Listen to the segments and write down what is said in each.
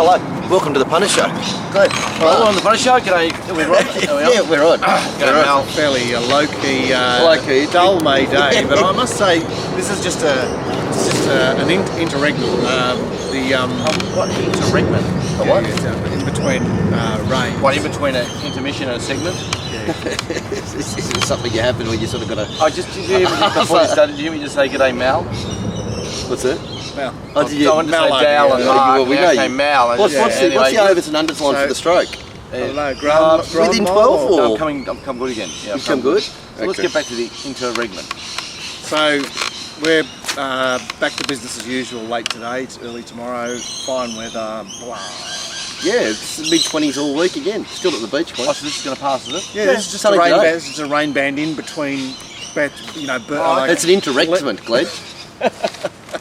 Hello. Welcome to the Punter Show. Great. Well, we're on the Punter Show. G'day. Are we right? Yeah, we're on. Mel. Fairly low-key, dull May day, but I must say this is just an interregnum. What interregnum? What? In between rain. What, in between an intermission and a segment? This is something you happen when you sort of got to... Did you hear me before you started? Did you hear me just say g'day, Mal? What's that? Mal. Oh, did you? I wanted to say Dal and Mark. Well, we know you. Mal. What's the overs and unders line for the stroke? I don't know. Within 12 or? No, I've come good again. Yeah, You've come good? So let's get back to the interregnum. So we're back to business as usual. Late today, it's early tomorrow. Fine weather. Blah. Yeah, it's mid-20s all week again. Still at the beach, Oh, so this is going to pass, is it? Yeah, this is just a rain band. It's a rain band in between. It's an interregnum, Glenn.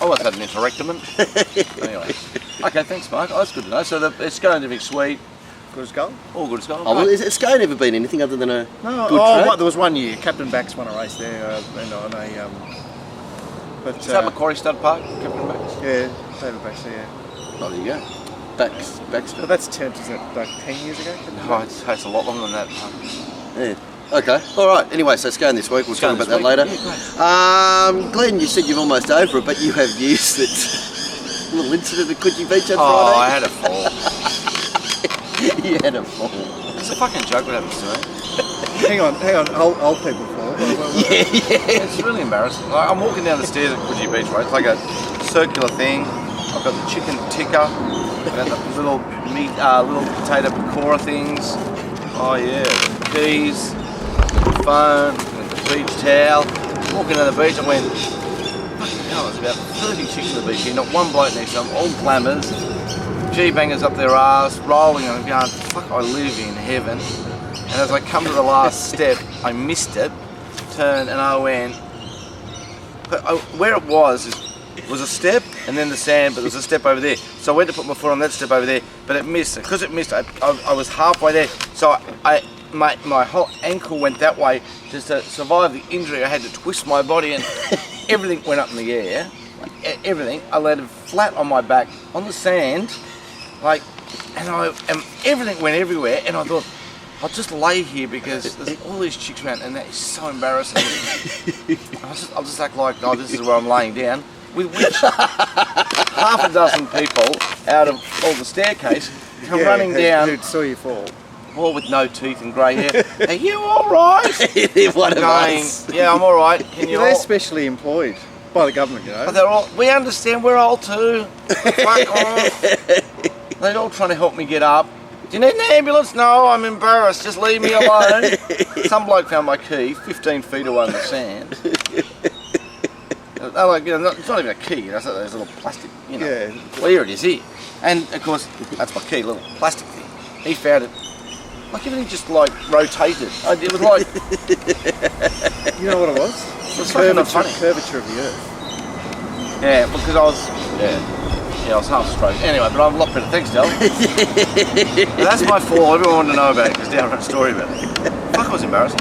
Oh, what's that, an interregnum? Anyway. Okay, thanks, Mark. Oh, that's good to know. So it's going to be sweet. Good as gold. All good as gold. Oh, well, has Scone ever been anything other than a good track? There was one year. Captain Bax won a race there, Is that Macquarie Stud Park, Captain Bax? Yeah, David Bax, yeah. Oh, there you go. Bax. But that's 10 years ago? No, it's a lot longer than that. Yeah. Okay, alright. Anyway, so Scone this week, we'll talk about that later. Yeah, Glenn, you said you're almost over it, but you have used that little incident at Coogee Beach on Friday. Oh, I had a fall. You had a fall. It's a fucking joke what happens to me. Hang on, old people fall. Yeah. It's really embarrassing. Like, I'm walking down the stairs at Coogee Beach, right? It's like a circular thing. I've got the chicken tikka, I've got the little meat, little potato pakora things. Oh yeah, the keys, the phone, the beach towel. Walking down the beach, I went, fucking hell, there's about 30 chicks on the beach here, not one bloke next to them, all glamours. G-bangers up their arse, rolling, and I'm going, fuck, I live in heaven. And as I come to the last step, I missed it, turned, and I went, where it was a step, and then the sand, but there was a step over there. So I went to put my foot on that step over there, but it missed. Because it missed, I was halfway there. So my whole ankle went that way. Just to survive the injury, I had to twist my body, and everything went up in the air. Everything. I landed flat on my back on the sand, and everything went everywhere. And I thought, I'll just lay here because there's all these chicks around, and that is so embarrassing. I'll just act like, oh, this is where I'm laying down. With which half a dozen people out of all the staircase come running down. Who saw you fall? All with no teeth and grey hair. Are you all right? One of us. Yeah, I'm all right. They're specially employed by the government, you know. But they're all. We understand. We're old too. Fuck off. They're all trying to help me get up. Do you need an ambulance? No, I'm embarrassed. Just leave me alone. Some bloke found my key 15 feet away in the sand. It's not even a key, it's a little plastic, Yeah. Well, here it is, here. And, of course, that's my key, little plastic thing. He found it, like everything just, rotated. It was like... You know what it was? It was fucking funny. Curvature of the earth. Yeah, because I was... Yeah, I was half stroke. Anyway, but I'm a lot better. Thanks, Del. That's my fall. Everyone wanted to know about it because Del wrote a story about it. Fuck, it was embarrassing.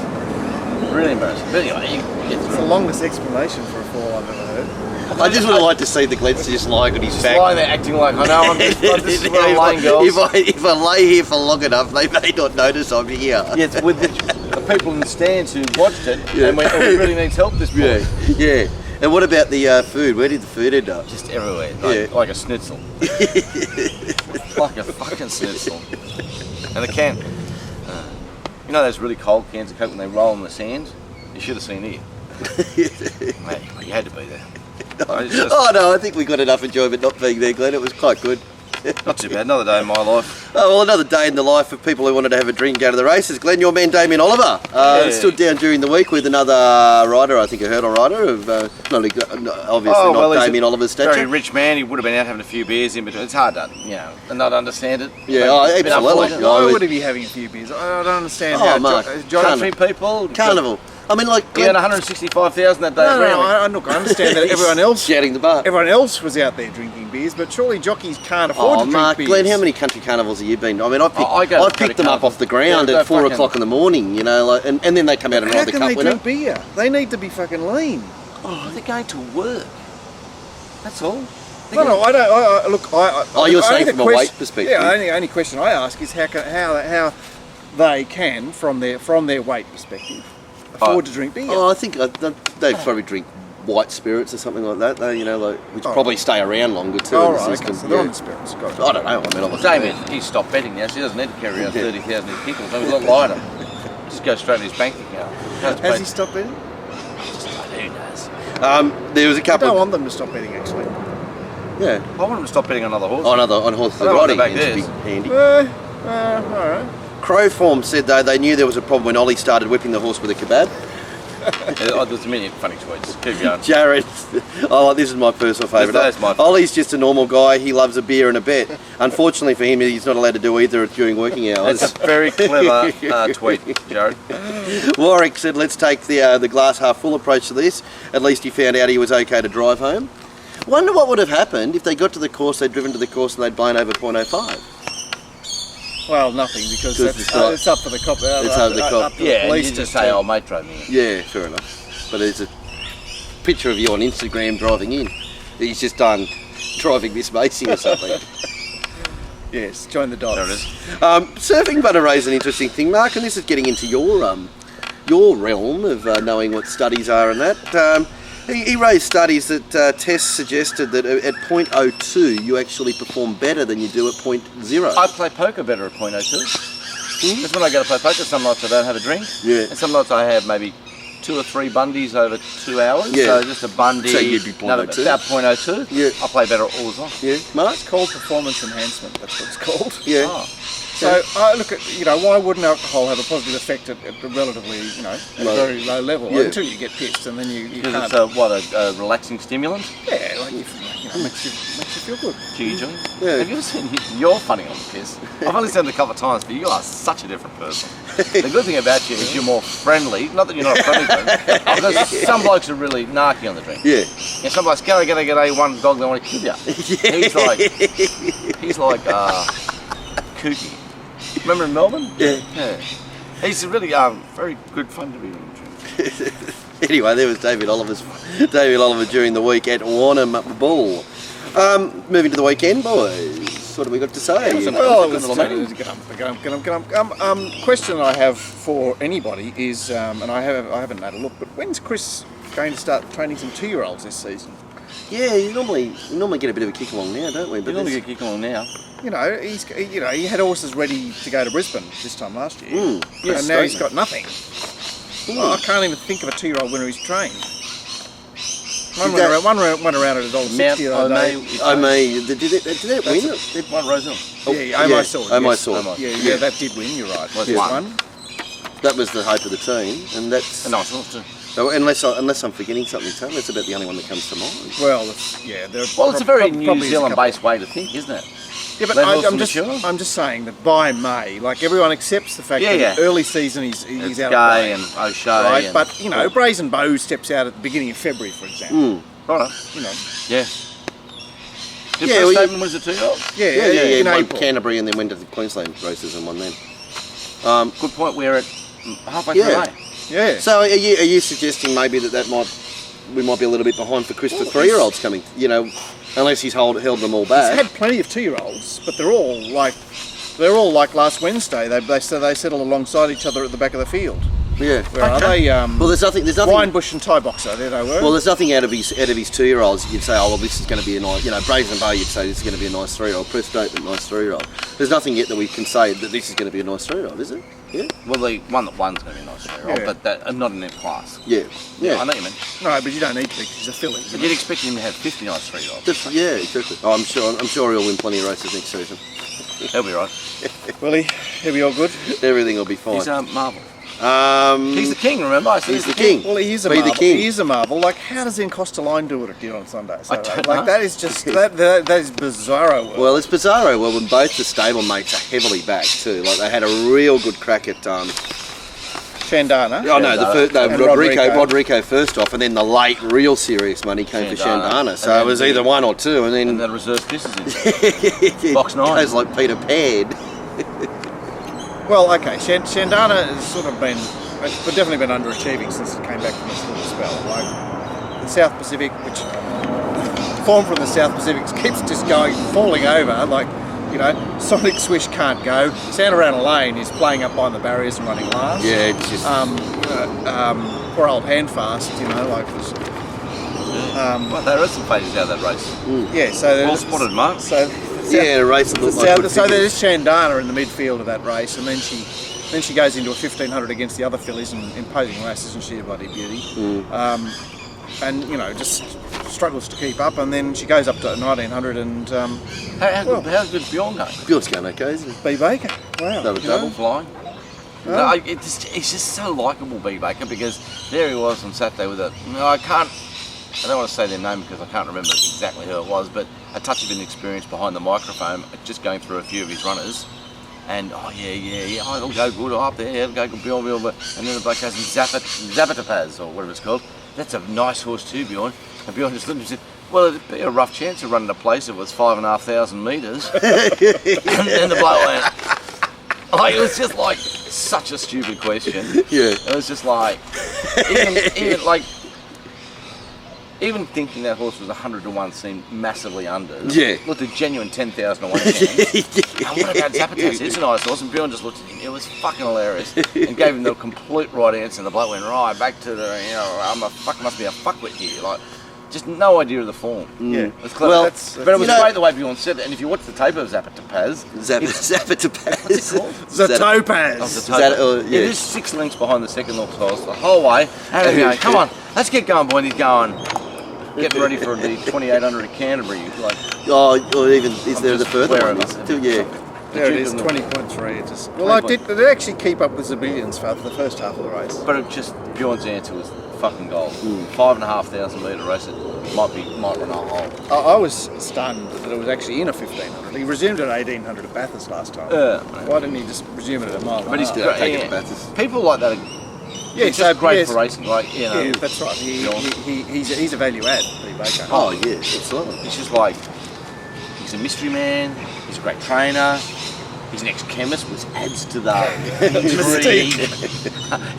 Really embarrassing. But anyway, it's the longest explanation for a fall I've ever heard. I just would like to see the Glenn just lying on his back. Just lying there acting like, I know, this is where I'm lying, girls. If I lay here for long enough, they may not notice I'm here. Yeah, it's with the people in the stands who watched it and went, oh, he really needs help, this boy. Yeah. And what about the food? Where did the food end up? Just everywhere, like a schnitzel. Like a fucking schnitzel. And the can, you know those really cold cans of Coke when they roll in the sand? You should have seen it. Mate, you had to be there. Oh no, I think we got enough enjoyment not being there, Glenn. It was quite good. Not too bad, another day in my life. Oh, well, another day in the life of people who wanted to have a drink and go to the races. Glenn, your man Damien Oliver stood down during the week with another rider, I think a hurdle rider, of obviously not Damien Oliver's stature. Very rich man, he would have been out having a few beers in between. It's hard to, and not understand it. Yeah, absolutely. Why would he be having a few beers? I don't understand. Mark, geography people. Carnival. I mean, like... He had 165,000 that day. No, I understand that everyone else... shouting the bar. Everyone else was out there drinking beers, but surely jockeys can't afford to drink beers. Glenn, how many country carnivals have you been? I mean, I picked them up off the ground at 4 o'clock in the morning, and then they come out and ride the cup winner. How can they drink beer? They need to be fucking lean. Oh, they're going to work. That's all. No, I don't. Look, Oh, you're saying only from a weight perspective? Yeah, only question I ask is how they can, from their weight perspective, afford to drink beer. Oh, I think they probably drink white spirits or something like that. They, which probably stay around longer too. Oh, in the right, system. okay, so they're on the spirits. Got it. I don't know. I mean, Well, Damien, he's stopped betting now, so he doesn't need to carry around 30,000 in pickles. So he's a lot lighter. Just go straight in his bank account. Has he stopped betting? Who knows? There was a I couple. don't want them to stop betting, actually. Yeah. I want him to stop betting on other horses. On horses I don't riding. want to It's back be handy. All right. Crowform said though they knew there was a problem when Ollie started whipping the horse with a kebab. There's a million funny tweets. Keep going. Jared, this is my personal favourite. That's my favourite. Ollie's just a normal guy. He loves a beer and a bet. Unfortunately for him, he's not allowed to do either during working hours. It's a very clever tweet, Jared. Warwick said, "Let's take the glass half full approach to this. At least he found out he was okay to drive home." Wonder what would have happened if they got to the course, they'd driven to the course, and they'd blown over 0.05. Well, nothing, because it's up for the cop. It's up to the cop. Up to the Yeah, police you just to say, "Oh, mate drove me in." Yeah, fair enough. But there's a picture of you on Instagram driving in. He's just done driving Miss Macy or something. Yes, join the dots. There it is. Surfing butter raised an interesting thing, Mark, and this is getting into your realm of knowing what studies are and that. He raised studies that tests suggested that at 0.02 you actually perform better than you do at 0.0. I play poker better at 0.02. Because when I go to play poker, some nights I don't have a drink. Yeah. And some nights I have maybe 2 or 3 bundies over 2 hours. Yeah. So just a bundy. So you'd be 0.02? About 0.02. Yeah. I play better all the time. Yeah, Mark? It's called performance enhancement. That's what it's called. Yeah. Oh. So look at why wouldn't alcohol have a positive effect at a relatively at a very low level until you get pissed and then you Because can't. it's a relaxing stimulant. Yeah, like makes you feel good. Jiggy Johnny. Yeah. Have you ever seen You're funny on the piss? I've only seen it a couple of times, but you are such a different person. The good thing about you is you're more friendly. Not that you're not a friendly person. Because some blokes are really narky on the drink. Yeah. And some blokes, g'day, one dog, they want to kill you. Yeah. He's like kooky. Remember in Melbourne? Yeah. He's really very good fun to be with. Anyway, there was David Oliver during the week at Warnham Bull. Moving to the weekend, boys. What have we got to say? Question I have for anybody is, and I haven't had a look, but when's Chris going to start training some 2-year-olds this season? Yeah, you normally get a bit of a kick along now, don't we? You normally get kicked on now. He had horses ready to go to Brisbane this time last year, Yes, and now he's got nothing. I can't even think of a 2-year-old winner he's trained. One went around at $1.60 the other day. Did that win? One Roselle. I saw. Yeah, that did win. You're right. Was One. That was the hope of the team, and that's A nice horse too. so unless I'm forgetting something, Tom, that's about the only one that comes to mind. Well, It's a very New Zealand-based way to think, isn't it? Yeah, but I'm just saying that by May, like everyone accepts the fact that early season he's out of play. and O'Shea. Right, and but Brazen Bow steps out at the beginning of February, for example. Right. Yeah. Did first statement was a 2-year-old? In won April. Canterbury and then went to the Queensland races and won then. Good point. We're at halfway through May. Yeah. So are you suggesting maybe we might be a little bit behind for Chris for 3-year-olds coming? Unless he's held them all back. He's had plenty of 2-year-olds, but they're all like last Wednesday. They settle alongside each other at the back of the field. Yeah. Where are they? Well, there's nothing. Winebush and Thai Boxer. There they were. Well, there's nothing out of his 2-year-olds. You'd say, oh well, this is going to be a nice. Brazen Bow. You'd say this is going to be a nice 3-year-old. Press statement, nice 3-year-old. There's nothing yet that we can say that this is going to be a nice 3-year-old, is it? Yeah. Well, the one that won's going to be a nice 3-year-old, but not in their class. Yeah. I know what you mean. No, but you don't need to because he's a filly. But you'd expect him to have 50 nice 3-year-olds. Yeah, exactly. Oh, I'm sure he'll win plenty of races next season. He'll be right. Will he? He'll be all good. Everything will be fine. He's Marvel. He's He's the king, remember? I said the king. Well, he is a Be marvel. the king. He is a marvel. Like, how does Encosta Line do it at on Sunday? I don't know. That is just that is bizarro. Well, it's bizarro. Well, when both the stablemates are heavily backed too. Like they had a real good crack at. Shandana. Oh no, And Rodrigo first off, and then the late real serious money came for Shandana. So And it was either one or two, and then the reserve pisses in. Box 9. goes like Peter Pan. Well, okay, Shandana has sort of been, but definitely been underachieving since it came back from its little spell. Like the South Pacific, which form from the South Pacific keeps just going, falling over, like, you know, Sonic Swish can't go. Sound Around a Lane is playing up behind the barriers and running last. Yeah, it's just... poor old Handfast, you know, like... Well, there are some pages out of that race. Yeah, so... Well spotted, Mark. So, Yeah, a race that looked like good so figures. there's Chandana in the midfield of that race, and then she goes into a 1500 against the other fillies in imposing race, isn't she, a bloody beauty? And, you know, just struggles to keep up, and then she goes up to 1900 and... How's good Bjorn going? Bjorn's going okay, isn't it? B. Baker, wow. Double you know. Double flying. No, it's just so likeable, B. Baker, because there he was on Saturday with a... I don't want to say their name because I can't remember exactly who it was, but a touch of inexperience behind the microphone, just going through a few of his runners. And, oh, yeah, oh, it'll go good up there, it'll go good, Bjorn. And then the bloke goes, Zapatapaz, or whatever it's called. That's a nice horse too, Bjorn. And Bjorn just looked and said, well, it'd be a rough chance of running a place if it was 5,500 metres. And the bloke went, like, it was just like such a stupid question. Yeah. It was just like, even thinking that horse was 100 to 1 seemed massively under. Yeah. Looked a genuine 10,000 to 1 chance. And what about Zapataz? It's a nice horse. And Bjorn just looked at him. It was fucking hilarious. And gave him the complete right answer. And the bloke went, right, back to the, you know, must be a fuckwit here. Like, just no idea of the form. Yeah. It's clever. Well, but it was great the way Bjorn said it. And if you watch the tape of Zapataz, Zapatapaz. what's it called? Zatopaz. Yeah, there's 6 lengths behind the second lock horse the whole way. And he's going, come on, let's get going, boy. And he's going, getting ready for the 2800 at Canterbury. Like, or even, is there the further where one? am I? Yeah. There it is, 20.3. Well, I did actually keep up with Zabilians for the first half of the race. But it just, Bjorn's answer was fucking gold. 5,500 metre race, it might run a hole. I was stunned that it was actually in a 1500. He resumed at 1800 at Bathurst last time. Why didn't he just resume it at a mile? But he's Take it to Bathurst. people like that. It's just great for racing, like, you know. Yeah, that's right. He's a value add, B. Baker. Oh, yeah, absolutely. He's just like, he's a mystery man, he's a great trainer, he's an ex-chemist, which adds to the intrigue.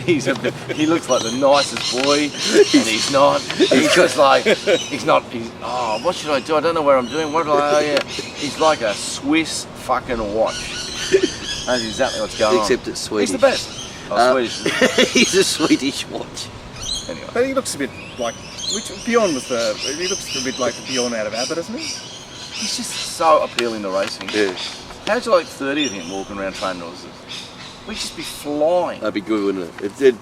He looks like the nicest boy, and he's not. He's just like, what should I do? I don't know where I'm doing. What do I, He's like a Swiss fucking watch. That's exactly what's going on. Except it's Swedish. He's the best. Swedish. He's a Swedish watch. Anyway. But he looks a bit like, Bjorn was he looks a bit like Bjorn out of Abbott, doesn't he? He's just so appealing to racing. Yeah. How'd you like 30 of him walking around training horses? We'd just be flying. That'd be good, wouldn't it?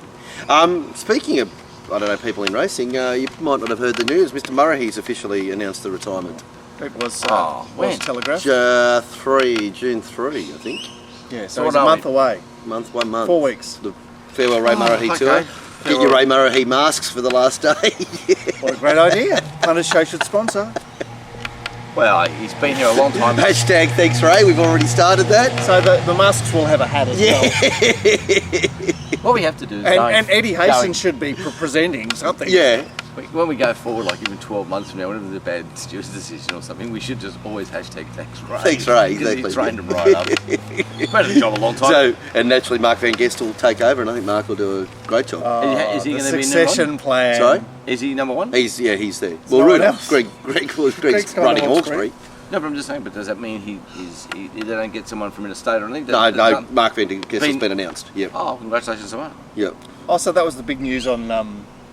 Speaking of, I don't know, people in racing, you might not have heard the news. Mr. Murray's officially announced the retirement. It was, when? telegraphed. June 3, I think. Yeah, So so what it's a are month we? away. 1 month. 4 weeks. The farewell Ray Murray okay. tour. Get your Ray Murray masks for the last day. What a great idea. Puntersshowpt1 should sponsor. Well, he's been here a long time. Hashtag thanks Ray, we've already started that. So the masks will have a hat as well. What we have to do is And Eddie Hastings should be presenting something. Yeah. when we go forward, like even 12 months from now, whenever there's a bad steward's decision or something, we should just always hashtag thanks Ray. Thanks Ray, Because exactly. he trained him right up. He's been in the job a long time. So, and naturally Mark Van Guest will take over, and I think Mark will do a great job. Is he the gonna be succession plan. Sorry? Is he number one? He's there. Well, no one Rudolph, else. Greg's Greg's running kind of Hawkesbury. No, but I'm just saying, but does that mean they don't get someone from interstate or anything? No, That- Mark Van Guest has been announced. Yep. Oh, congratulations to Mark. Yep. Also, that was the big news on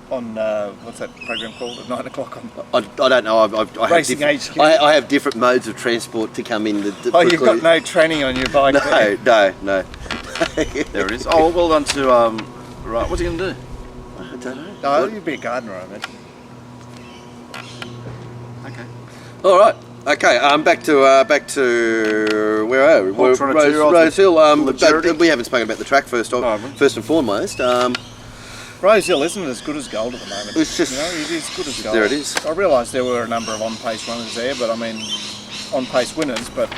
what's that program called at 9 o'clock on. I don't know. I Racing have HQ. I have different modes of transport to come in. You've got no training on your bike. there. No. There it is. Oh, well done to right. What's he gonna do? I don't know. No, you'd be a gardener, I imagine. Okay. All right. Okay. Back to where are we? Hawks on a 2-year-old Rose Hill. maturity. But we haven't spoken about the track first and foremost. Rose Hill isn't as good as gold at the moment. It's just- it is good as gold. There it is. I realised there were a number of on-pace runners there, but I mean, on-pace winners. But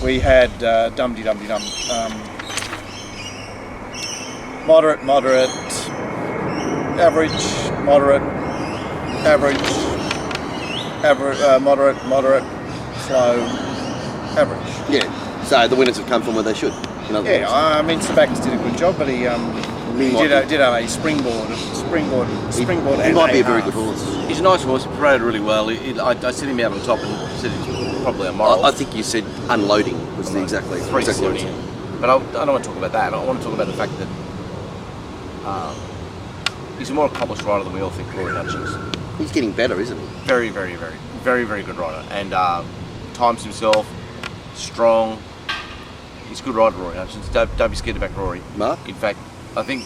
we had dum-de-dum-de-dum. Moderate, average, moderate, average, moderate, slow, average. Yeah. So the winners have come from where they should. In other Yeah, words. I mean, Sabakis did a good job, but he did have a springboard springboard, He and might be a a very half. good horse. He's a nice horse. He paraded really well. I set him out on top and said he's probably a moral. I think you said unloading was the exactly words. 370. But I don't want to talk about that. I want to talk about the fact that he's a more accomplished rider than we all think Rory Hutchins. He's getting better, isn't he? Very, very, very, very, very good rider. And times himself, strong. He's a good rider, Rory Hutchins. Don't be scared to back Rory. Mark? In fact, I think,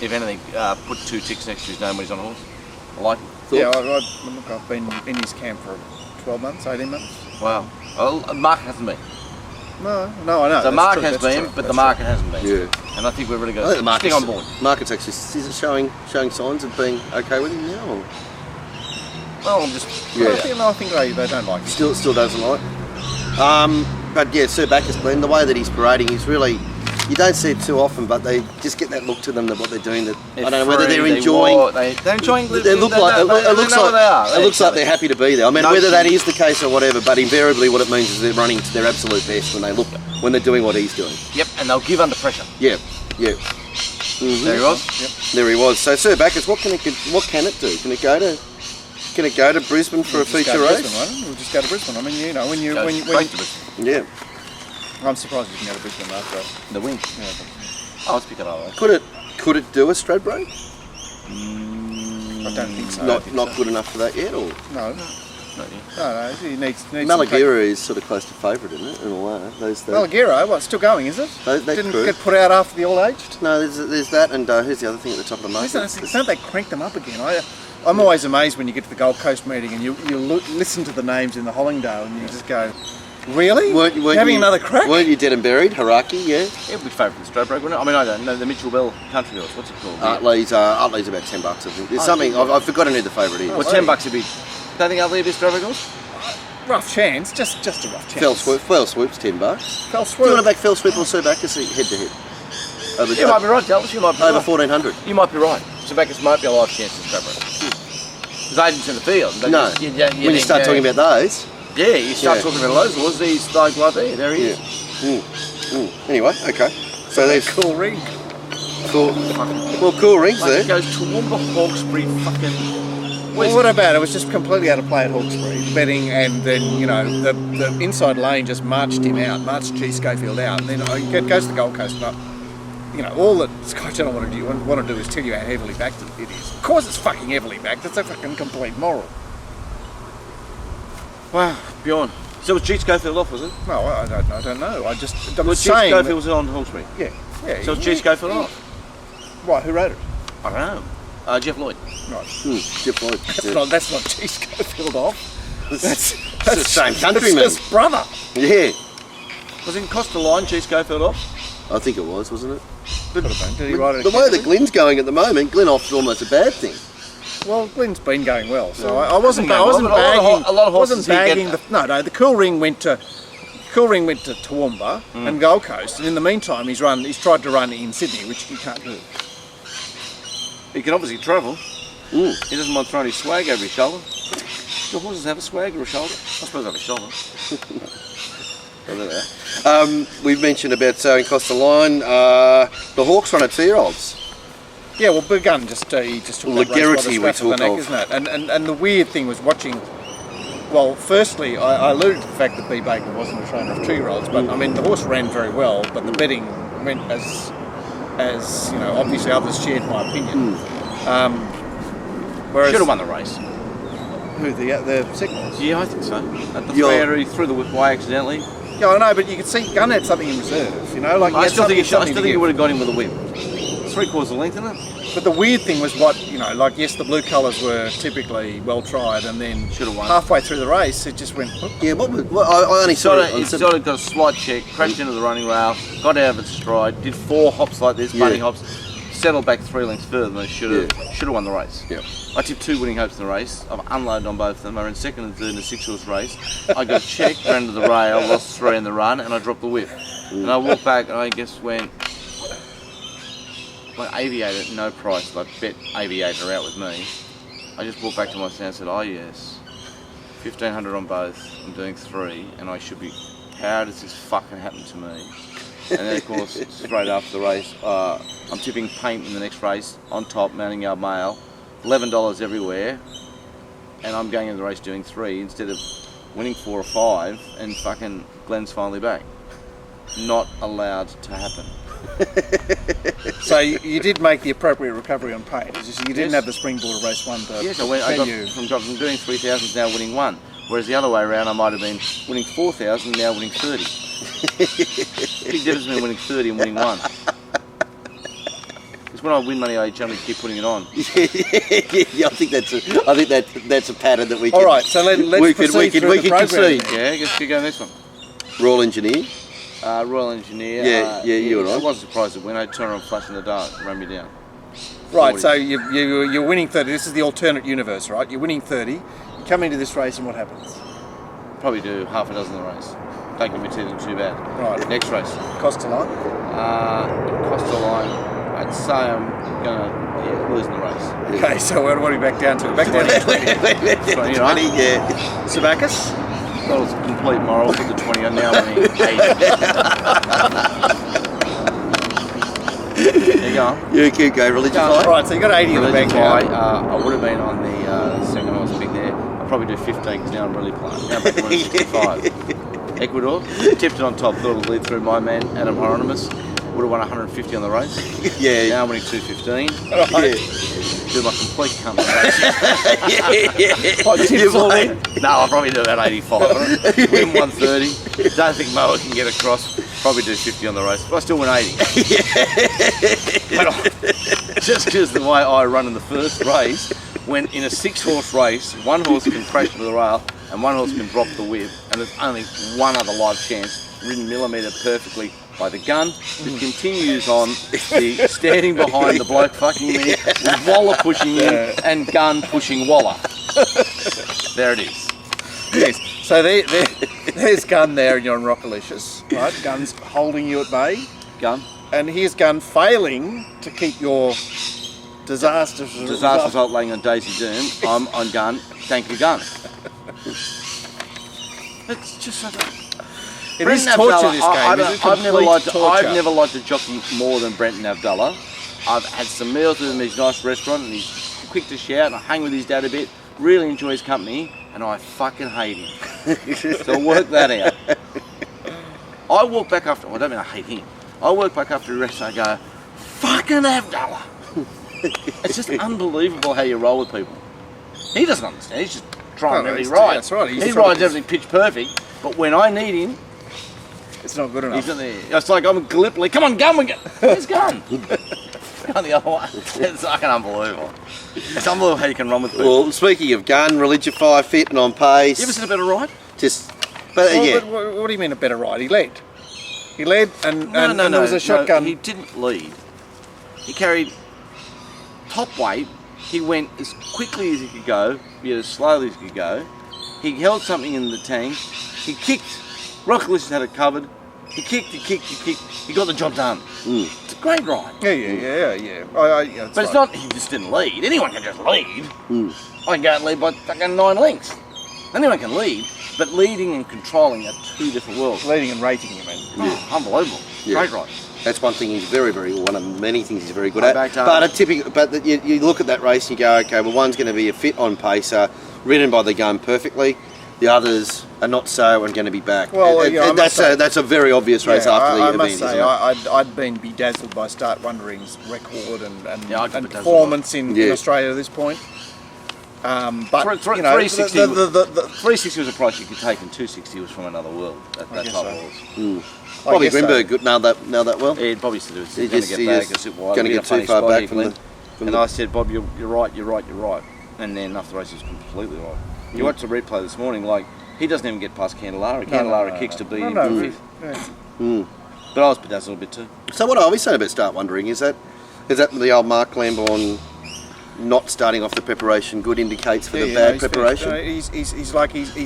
if anything, put 2 ticks next to his name when he's on a horse. I like him. Yeah, look, I've been in his camp for 12 months, 18 months. Wow. Well, Mark hasn't been. No, I know. So that's Mark true, has that's been, true, but the that's market hasn't been. Yeah. And I think we're really I think going the to market's, stick on board. market's actually showing signs of being okay with him now. Or Well, I'm just... Yeah. I think they don't like him. still doesn't like. But yeah, Sir Bacchus Glen, the way that he's parading, he's really. You don't see it too often, but they just get that look to them that what they're doing. That I don't know whether they're enjoying. They're enjoying. They look like it looks like they're happy to be there. I mean, whether that is the case or whatever, but invariably what it means is they're running to their absolute best when they're doing what he's doing. Yep, and they'll give under pressure. Yeah. Mm-hmm. There he was. Yep. There he was. So Sir Bacchus, what can it do? Can it go to Brisbane for a feature race? We'll just go to Brisbane. I mean, you know, when you Yeah. I'm surprised you can go to Brisbane after The win. yeah, Oh, let's pick it up. Could it do a Stradbroke? I don't think so. Not good enough for that yet, or No, Not yet. he needs Malagira is sort of close to favourite, isn't it? In a way, Malagira, what's still going, is it? They Didn't crew. get put out after the all-aged? No, there's that, and who's the other thing at the top of the market? Don't they crank them up again? I'm always amazed when you get to the Gold Coast meeting and you listen to the names in the Hollingdale and you just go, really? Weren't You're having another crack? Weren't you dead and buried? Haraki, yeah. It would be favourite for the Stradbroke, wouldn't it? I mean, I don't know. The Mitchell Bell Country Horse, what's it called? Utley's about $10, I think. There's something, I've forgotten who the favourite is. Well, $10 would be... Don't think Utley would be a Stradbroke horse? Rough chance, just a rough chance. Fell Swoop's $10. Fell Do you Swoop. want to back Fell Swoop or Sir Bacchus head to head? You might be right, Dallas. You might be Over right. 1400. You might be right. Sir Bacchus might be a live chance in Stradbroke. Because agents in the field. No. When you start talking about those. Yeah, you start Yeah. talking about those horses, he's like there. There he is. Anyway, okay. So there's Cool ring. cool. Well, cool rings Like there. it goes Toowoomba, Hawkesbury, fucking... Well, what about it? It was just completely out of play at Hawkesbury, betting, and then, you know, the inside lane just marched him out, marched G. Schofield out, and then it goes to the Gold Coast, and you know, all that Sky Channel want to do is tell you how heavily backed it is. Of course it's fucking heavily backed, it's a fucking complete moral. Wow, Bjorn. So was G. Schofield off, was it? No, I don't know, I'm Well, G. saying... Schofield was on Hawkesbury. Yeah. So was G. Schofield off? Right, who wrote it? I don't know. Jeff Lloyd. Right. Jeff Lloyd. That's not G. Schofield off. That's the same countryman. That's his brother. Yeah. Was it in Costa Line, G. Schofield off? I think it was, wasn't it? Could have been. Did he write it? The way that Glenn's going at the moment, Glen off's almost a bad thing. Well, Glenn's been going well, so I wasn't Going well, but bagging. a lot of horses wasn't here bagging get- the Cool Ring went to Toowoomba and Gold Coast, and in the meantime he's tried to run in Sydney, which he can't do. He can obviously travel. He doesn't mind throwing his swag over his shoulder. Do horses have a swag or a shoulder? I suppose they have a shoulder. We've mentioned about sowing Costa Line. The Hawks run a 2-year-olds. Yeah, well, Begun just he just took that race by the Legarity we scruff of the talk neck, of. isn't it? And the weird thing was watching. Well, firstly, I alluded to the fact that B. Baker wasn't a trainer of 2-year-olds, but I mean the horse ran very well, but the betting went as you know. Obviously, others shared my opinion. Whereas Should have won the race. who the signals? Yeah, I think so. At the You're- fair, he threw the whip away accidentally. Yeah, I know, but you could see Gunn had something in reserve. You know, like I still think he something would have got him with a whip. 3/4 of length, isn't it? But the weird thing was like yes, the blue colours were typically well tried, and then Should have won. halfway through the race, it just went. Whoop. Yeah, I only saw it. It sort of got a slight check, crashed into the running rail, got out of its stride, did 4 hops like this, bunny hops, settled back 3 lengths further than they should have won the race. Yeah. I tipped 2 winning hopes in the race. I've unloaded on both of them. I ran second and third in a 6-horse race. I got checked, ran to the rail, lost 3 in the run, and I dropped the whip. And I walked back and I just went, like Aviator, no price, like bet Aviator out with me. I just walked back to my stand and said, oh yes, 1,500 on both, I'm doing 3, and I should be, how does this fucking happen to me? And then, of course, straight after the race, I'm tipping paint in the next race on top, Mounting Yard Mail, $11 everywhere, and I'm going into the race doing 3 instead of winning 4 or 5, and fucking Glenn's finally back. Not allowed to happen. So you did make the appropriate recovery on paint. It's just you didn't have the springboard of race 1 to Yes, I got from doing 3,000 to now winning 1. Whereas the other way around, I might have been winning 4,000 now winning 30. Big difference between winning 30 and winning 1. Because when I win money, I generally keep putting it on. Yeah, I think that's a pattern that we can. All right, so let's proceed through the program. concede. Yeah, I guess you go next one. Royal Engineer. Royal Engineer. Yeah, you were I right. wasn't surprised that when I turned on flash in the dark, ran me down. Right, 40. so you're winning 30. This is the alternate universe, right? You're winning 30. You come into this race and what happens? Probably do half a dozen in the race. Don't give me too bad. Right. Next race. Cost a line? Cost a line. I'd say I'm gonna lose in the race. Okay, so what are we back down to? Back down to 20. 20, Yeah. Sabacus? That was complete moral. Put the 20 on now. I'm winning 8. There you go. You keep going, Religious Go. Fight. Right, so you got 80 in the bank now. I would have been on the second I was big there. I'll probably do 15 because now I'm really playing. Now I'm back to 65. Ecuador, tipped it on top, thought it would lead through my man, Adam Hieronymus. Would have won 150 on the race. Yeah. Now I'm winning 215. Yeah. Do my complete comeback. What, tips all in? No, I'll probably do about 85. Win 130. Don't think Moa can get across. Probably do 50 on the race. But I still win 80. But just because the way I run in the first race, when in a 6-horse race, 1 horse can crash into the rail and 1 horse can drop the whip, and there's only 1 other live chance, ridden millimetre perfectly by the gun, that continues on the standing behind the bloke fucking me, with Waller pushing in and gun pushing Waller. There it is. Yes. So there's Gun there and you're on Rockalicious, right? Gun's holding you at bay. Gun. And here's Gun failing to keep your disastrous Result laying on Daisy Doom. I'm on Gun. Thank you, Gun. It's just so It is torture, this game. I've never liked a jockey more than Brenton Avdulla. I've had some meals with him in his nice restaurant and he's quick to shout and I hang with his dad a bit. Really enjoy his company and I fucking hate him. So work that out. I walk back after, well, I don't mean I hate him. I walk back after the rest and I go, fucking Avdulla. It's just unbelievable how you roll with people. He doesn't understand, he's just trying every ride. That's right. He rides everything pitch perfect, but when I need him, it's not good enough. he's in there. It's like I'm Gallipoli. Come on, Gun, where's Gun? On the other one. It's fucking unbelievable. It's unbelievable how you can run with people. Well, speaking of Gun, Religify, fit and on pace. You ever seen a better ride? But yeah. But what do you mean a better ride? He led. He led and No, there was a shotgun. No, he didn't lead. He carried top weight. He went as quickly as he could go, yet as slowly as he could go. He held something in the tank. He kicked. Rockalicious had it covered. He kicked. He got the job done. It's a great ride. Yeah. But it's not, he just didn't lead. Anyone can just lead. I can go and lead by fucking 9 lengths. Anyone can lead, but leading and controlling are 2 different worlds. Leading and rating, you mean? Unbelievable. Yeah. Great ride. That's one thing he's one of many things he's very good at. Back to But you look at that race and you go, okay, well, one's going to be a fit on pacer, ridden by the gun perfectly. The others are not so and going to be back. Well, that's a very obvious race after the I event. must say, isn't it? I'd been bedazzled by Start Wondering's record and Yeah, I'd be bedazzled performance in Australia at this point. But 360, the 360 was a price you could take, and 260 was from another world. That type of horse. Bobby Grimberg nailed that well. Yeah, Bobby said it was He going just- to he get back. just I said, well, gonna it'll be get a funny too far spot back here, from Glenn. the- And I said, Bob, you're right. And then after the race, he was completely right. You watched the replay this morning, like, he doesn't even get past Candelara. Candelara kicks to be in fifth. But I was bedazzled a bit too. So what I always say about Start Wondering is that the old Mark Lambourne not starting off the preparation good indicates for the bad preparation. He's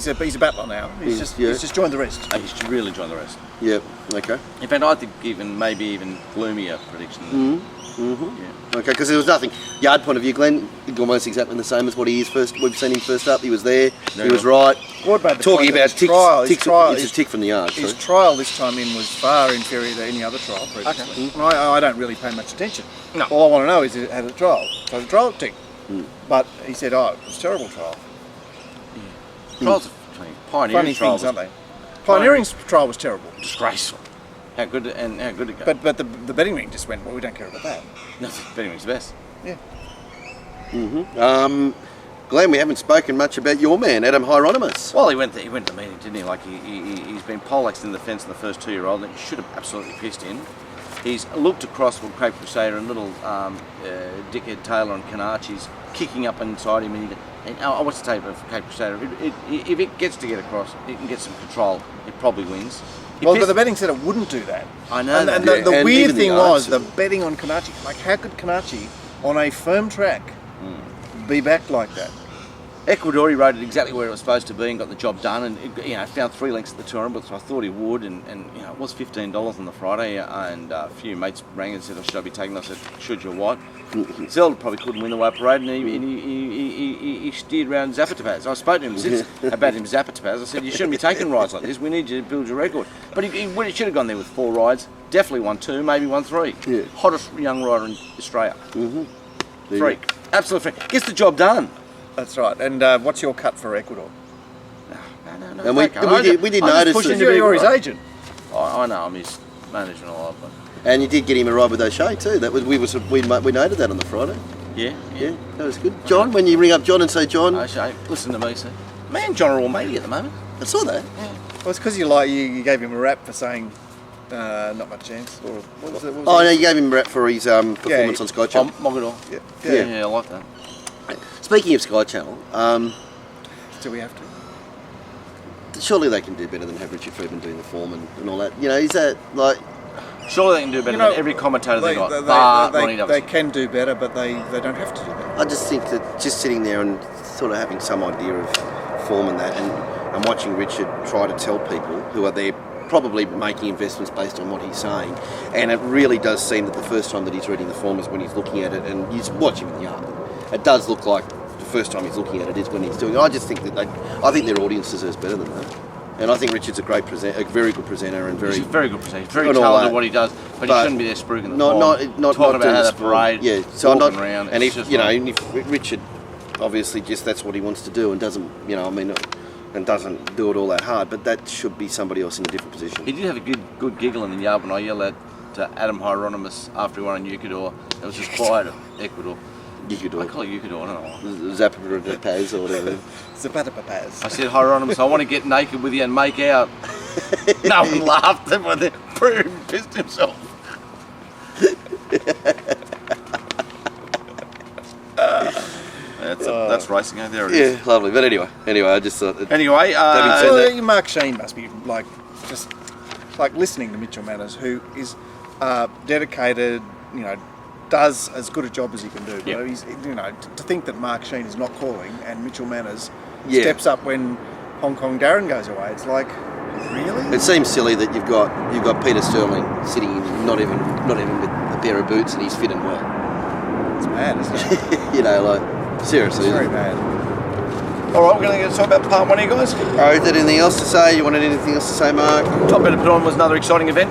a battler now. He's just joined the rest. He's really joined the rest. Yep. Okay. In fact, I think maybe even gloomier prediction Okay, because there was nothing. Yard point of view, Glenn, almost exactly the same as what he is first. We've seen him first up. He was there. He was right. What about the Talking point about that his trial? ticks, it's a tick from the yard. His sorry. trial this time in was far inferior to any other trial previously. And I don't really pay much attention. No. All I want to know is it had a trial. So the trial ticked. But he said, oh, it was a terrible trial. Trials are pioneering Funny trials, things, aren't they? Pioneering's trial was terrible. disgraceful. How good it go? But the betting ring just went, well, we don't care about that. No, betting ring's the best. Yeah. Glenn, we haven't spoken much about your man, Adam Hieronymus. Well, he went to the meeting, didn't he? Like he's been poleaxed in the fence in the first 2-year-old, and he should have absolutely pissed in. He's looked across from Cape Crusader and little dickhead Taylor and Kanachi's kicking up inside him. And what's the tape of Cape Crusader? If it gets to get across, it can get some control. It probably wins. But the betting said it wouldn't do that. I know And that. the And weird even the thing was odds. the betting on Kanachi. Like, how could Kanachi, on a firm track, be backed like that? Ecuador, he rode it exactly where it was supposed to be and got the job done, and found 3 lengths at the tournament, which I thought he would, and it was $15 on the Friday, and a few mates rang and said, should I be taking it? I said, should you what? Zelda probably couldn't win the way parade, and he steered around Zapatapaz. I spoke to him since about him Zapatapaz. I said, you shouldn't be taking rides like this, we need you to build your record. But he should have gone there with 4 rides, definitely won 2, maybe won 3. Yeah. Hottest young rider in Australia. Freak, absolute freak. Gets the job done. That's right. And what's your cut for Ecuador? No. And we did notice that- You're his agent. I know, I'm his manager and all that. And you did get him a ride with O'Shea too. That was we noted that on the Friday. Yeah. Yeah, that was good. John, when you ring up John and say, John, O'Shea, listen to me, sir. Me and John are all matey at the moment. I saw that. Well, it's because you gave him a rap for saying not much chance. Or what was it? Oh no, you gave him a rap for his performance on Sky Channel. Mogador. Yeah. Yeah, I like that. Speaking of Sky Channel, Do we have to? surely they can do better than have Richard Friedman doing the form and all that. You know, is that like? Surely they can do better than every commentator they got. Ronnie They can do better, but they don't have to do better. I just think that just sitting there and sort of having some idea of form and that, and watching Richard try to tell people who are there probably making investments based on what he's saying, and it really does seem that the first time that he's reading the form is when he's looking at it and he's watching in the yard. It does look like the first time he's looking at it is when he's doing it. I just think that I think their audience deserves better than that. And I think Richard's a very good presenter, and He's a very good presenter. He's very and all talented that. at what he does, but he shouldn't be there spruiking the not talking about doing how the the parade, Yeah, so I'm not. around. And it's if just you know, like- and if Richard obviously just that's what he wants to do and doesn't, and doesn't do it all that hard, but that should be somebody else in a different position. He did have a good giggle in the yard when I yelled at Adam Hieronymus after he won in Ecuador. It was just quiet at Ecuador. You could do I it. call it Ecuador, I don't know. Zappa Paz or whatever. Zapata Papaz. I said, Hieronymus, I want to get naked with you and make out. No one laughed at when he pissed himself. That's racing, eh? There it is. Yeah, lovely. But anyway, I just thought. Anyway, Having said So that- Mark Sheen must be just listening to Mitchell Manners, who is dedicated, does as good a job as he can do. Yeah. He's, to think that Mark Sheen is not calling and Mitchell Manners Yeah. steps up when Hong Kong Darren goes away. It's like, really? It seems silly that you've got Peter Sterling sitting not even with a pair of boots and he's fit and well. It's mad, isn't it? Seriously. It's very bad. all right, we're going to talk about part 1 here, guys. Alright, is there anything else to say? You wanted anything else to say, Mark? Top Bet to Put On was another exciting event.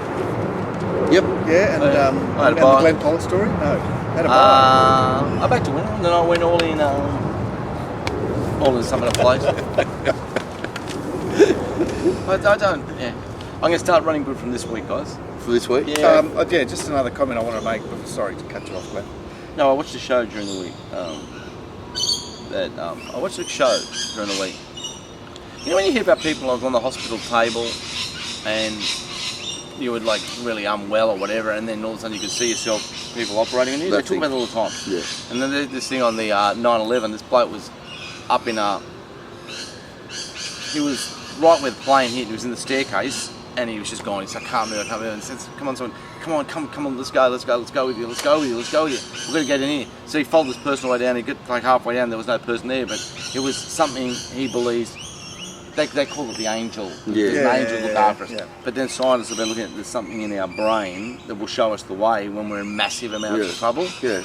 Yep. Yeah, and, I had a and the buy. Glenn Pollock story? No. Had a buy. I backed to win, and then I went all in some other place. I don't. Yeah, I'm going to start running good from this week, guys. For this week? Yeah. Just another comment I want to make. Sorry to cut you off, Glenn. No, I watched a show during the week. I watched a show during the week. You know when you hear about people like on the hospital table, and you would like really unwell or whatever, and then all of a sudden you could see yourself people operating on you. They That talk thing. about it all the time. Yeah. And then there's this thing on the 9/11. This bloke was up in he was right where the plane hit. He was in the staircase, and he was just going. He said, "I can't move. And he said, "Come on, someone, come on, let's go with you. We've got to get in here." So he followed this person all the way down. He got like halfway down. There was no person there, but it was something he believes they call it the angel. Yeah. There's an angel look after us. Yeah. But then scientists have been looking at there's something in our brain that will show us the way when we're in massive amounts of trouble. Yeah.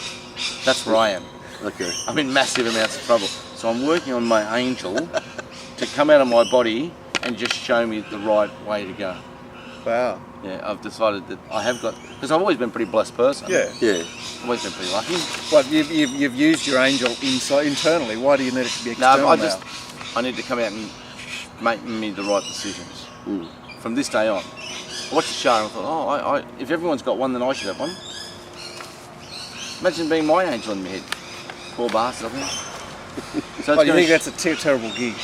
That's where I am. Okay. I'm in massive amounts of trouble. So I'm working on my angel to come out of my body and just show me the right way to go. Wow. Yeah, I've decided that I have got, because I've always been a pretty blessed person. Yeah. Yeah. I've always been pretty lucky. But you've used your angel internally. Why do you need it to be No, external now? I need to come out and make me the right decisions. Mm. From this day on. I watched the show and I thought, if everyone's got one, then I should have one. Imagine being my angel in my head. Poor bastard, I think. So Oh, you think that's a terrible gig?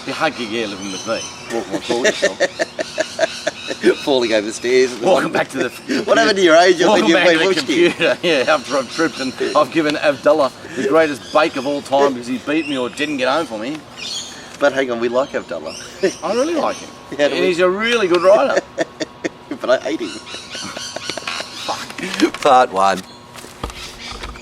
be a hard gig, yeah, living with me. Walking my talk. Falling over the stairs. Walking back to the... What happened to your angel when Walking you back to played the whoosh gig? computer, yeah, after I've tripped and I've given Abdullah the greatest bake of all time because he beat me or didn't get home for me. But hang on, we like Abdullah. I really like him. Yeah, And he's a really good rider. But I hate him. Part 1.